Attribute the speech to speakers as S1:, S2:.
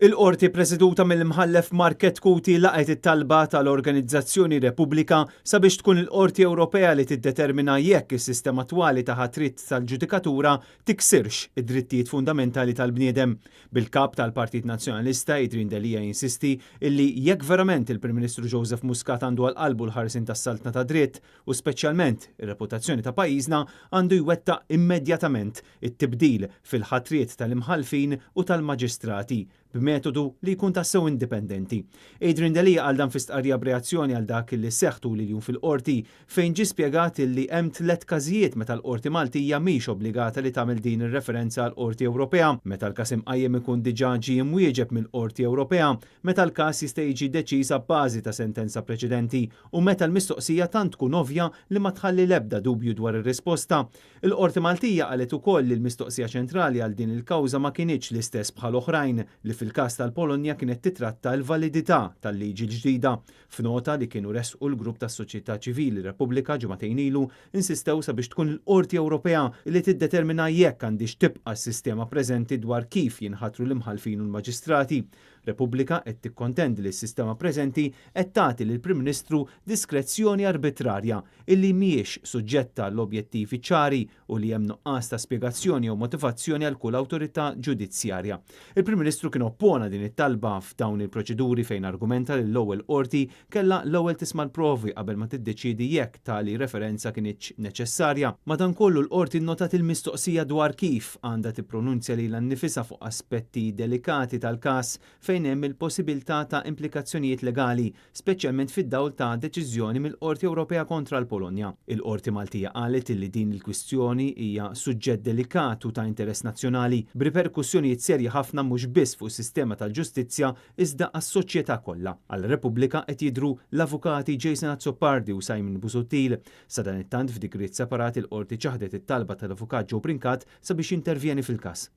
S1: Il-qorti preżeduta mill-imħallef Market Kuti laqgħet it-talba tal-Organizzazzjoni Repubblika sabiex tkun il-Qorti Ewropea li tiddetermina jekk is-sistema attwali ta' ħatrit tal-ġudikatura tiksirx id-drittijiet fundamentali tal-bniedem. Bil-kap tal-Partit Nazzjonalista Adrian Delija jinsisti illi jekk verament il-Prim Ministru Joseph Muscat għandu għal-qalbu l-ħarsin tas-saltna ta' dritt u speċjalment ir-reputazzjoni ta' pajjiżna għandu jwettaq immedjatament it-tibdil fil-ħatriet tal-imħalfin u tal-maġistrati b'metodu li jkun tassew indipendenti. Adrian Delija għal dan fistqarrija b'reazzjoni għal dak li seħħtu liljum fil-qorti fejn ġie spjegat li hemm 3 każijiet meta l-Qorti Maltija mhix obbligata li tagħmel din ir-referenza għall qorti Ewropea, meta l-każ imqajjem ikun diġà ġie mwieġeb mill-Qorti Ewropea, meta l-każ jista' jiġi deċiż bbażi ta' sentenza preċedenti u meta l-mistoqsija tant tkun ovvja li ma tħalli l-ebda dubju dwar ir-risposta. Il-Qorti Maltija qalet ukoll li l-mistoqsija ċentrali għal din il-kawża ma kinitx l-istess bħal oħrajn li fil-każ tal-Polonja kienet titratta l-validità tal-liġi l-ġdida. F'nota li kienu resqu l-grupp tas-Soċjetà Ċivili Repubblika ġimagħtejn ilu insistew sabiex tkun l-Qorti Ewropea li tiddetermina jekk għandix tibqa' s-sistema preżenti dwar kif jinħatru l-imħalfin u l-maġistrati. Repubblika qed tikkontendi li s-sistema preżenti qed tagħti lill-Prim Ministru diskrezzjoni arbitrarja illi mhijiex suġġetta l-objettivi ċari u li hemm nuqqas ta' spjegazzjoni u motivazzjoni għal kull awtorità ġudizzjarja. Il-Prim Ministru kien oppona din it-talba f'dawn il-proċeduri fejn argumenta li l-ewwel qorti kellha l-ewwel tisma' l-provi qabel ma tiddeċiedi jekk tali referenza kienx neċessarja. Madankollu l-qorti nnotat il-mistoqsija dwar kif għandha tippronunzja lilha nnifisha fuq aspetti delikati tal-każ fejn hemm il-possibilità ta' implikazzjonijiet legali, speċjalment fid-dawl ta' deċiżjoni mill-Qorti Ewropea kontra l-Polonja. Il-Qorti Maltija qalet li din il-kwistjoni hija suġġett delikat u ta' interess nazzjonali b'riperkussjonijiet serji ħafna mhux biss fuq is-sistema tal-ġustizzja iżda għas-soċjetà kollha. Għall-Repubblika qed jidhru l-avukati Jason Azzopardi u Simon Busuttil. Sa dan it-tant f'dikriet separat il-qorti ċaħdet it-talba tal-avukat Joe Brincat sabiex intervjeni fil-każ.